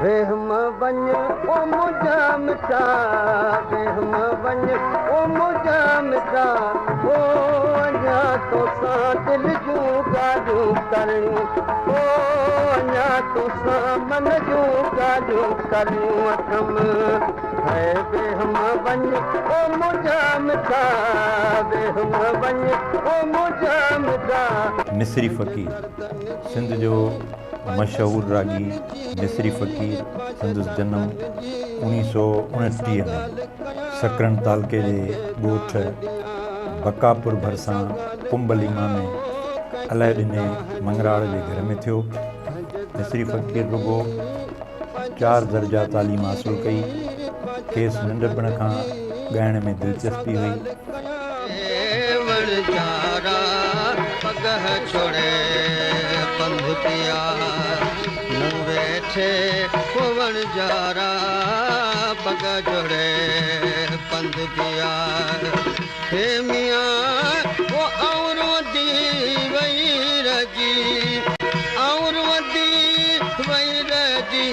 वेहम वञ ओ मुंहिंजा मिठा वेहम वञ ओ मुंहिंजा मिठा ओ अञा तोसां दिलि जूं ॻाल्हियूं करियूं ओ अञा तोसां मन जूं ॻाल्हियूं करियूं अथमि है वेहम वञ ओ मुंहिंजा मिठा वेहम वञ ओ मुंहिंजा मिठा। मिस्री फ़क़ीर सिंध जो मशहूर रागी मिस्री फ़क़ीर संदसि जनम 1929 में सकरन तालुके जे ॻोठ बकापुर भरिसां कुंभलीमा में अलाए ॾिने मंगराड़ जे घर में थियो। मिस्री फ़क़ीर रुगो 4 दर्जा तालीम हासिल कई। खेसि नंढपण खां ॻाइण में दिलचस्पी हुई। पगह छोड़े पंध पिया न वेठे कोवण जारा पग जोड़े पंध पिया हे मियां वो और वदी वही रजी और वदी वही रजी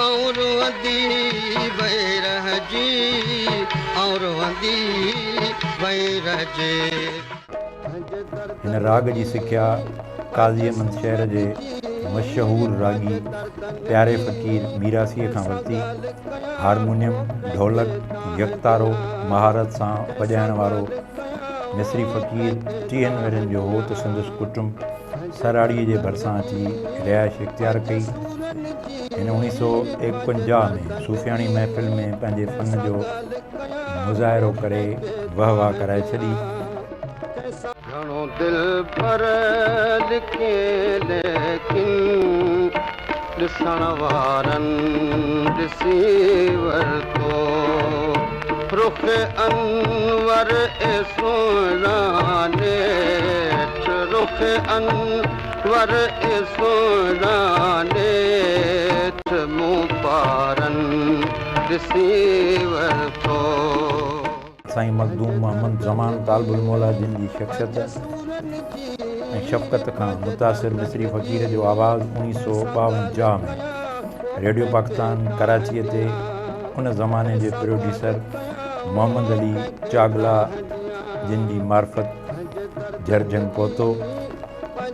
और वदी वही रजी और वदी वही रजी। हिन राग जी सिख्या काज़ी अहमद शहर जे मशहूर रागी प्यारे फ़क़ीर मीरासीअ खां वरिती। हारमोनियम ढोलक यकतारो महारत सां वॼाइण वारो मिस्री फ़क़ीर 30 वरनि जो हो त संदसि कुटुंब सराड़ीअ जे भरिसां अची रिहाइश इख़्तियार कई। हिन 1951 में सूफ़ियाणी महफ़िल में पंहिंजे फ़न जो मुज़ाहिरो करे वाह वाह कराए छॾी। घणो दिल पर लिखे लेकिन ॾिसण वारनि ॾिसी वरितो रुख अनवर ए सोनाने रुख अनवर ए सोनाने मूं पारनि ॾिसी वरितो। साईं मखदूम मोहम्मद ज़मान तालिबुल मौला जिन जी शख़्सियत ऐं शफ़क़त खां मुतासिर मिस्री फ़क़ीर जो आवाज़ु 1952 में रेडियो पाकिस्तान कराचीअ ते उन ज़माने जे प्रोड्यूसर मोहम्मद अली चागला जिन जी मार्फत झरझंग पहुतो।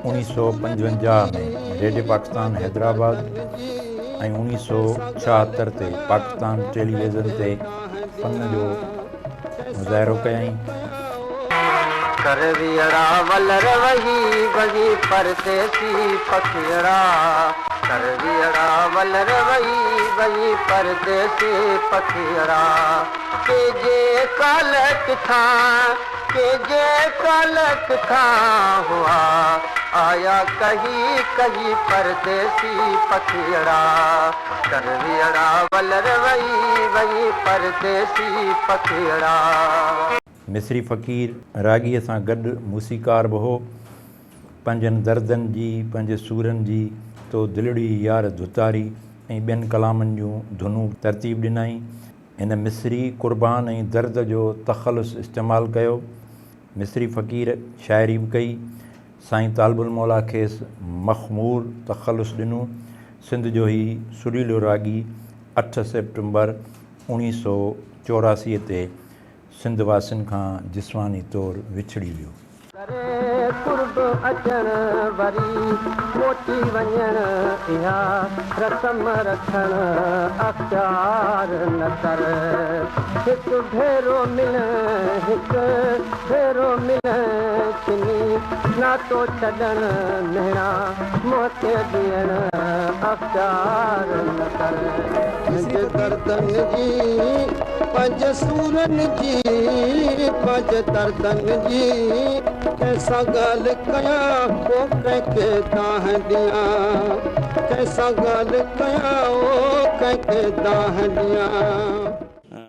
1955 में रेडियो पाकिस्तान हैदराबाद ऐं 1976 ते पाकिस्तान टेलीविज़न ते फ़न जो मुज़ाहिरो कयईं। करवियड़ा वलर वही वही परदेसी पखियड़ा करवियड़ा वलर वही वही परदेसी पखियड़ा के जे कालक था हुआ आया कहीं कहीं परदेसी पखियड़ा करवियड़ा वलर वही वही परदेसी पखियड़ा। मिस्री फ़क़ीर रागीअ सां गॾु मूसीकार बि हो। पंहिंजनि दर्दनि जी पंहिंजे सूरनि जी तो दिलड़ी यार धुतारी ऐं ॿियनि कलामनि जूं धुनूं तरतीब ॾिनई। हिन मिस्री क़ुर्बान ऐं दर्द जो तख़लुस इस्तेमालु कयो। मिस्री फ़क़ीर शाइरी बि कई। साईं तालिबुल मौला खेसि मख़मूर तख़लुस ॾिनो। सिंध जो ही सुरीलो रागी 8 सेप्टेम्बर 1984 ते सिंध वासियुनि खां जिस्मानी तौरु विछड़ी वियो। कुर्ब अचण वरी मोटी वञण इहा रसम रखण अख़्तियार न कर हिकु भेरो मिलण चिनी नातो छॾण नेणा मोते ॾियण अख़्तियार न कर। दर्दनि जी पंज सूरनि जी पंज दर्दनि जी कैसा ॻाल्हि कयां पोइ कंहिंखे दाह ॾियां कैसा ॻाल्हि कयां कंहिंखे दाह ॾियां।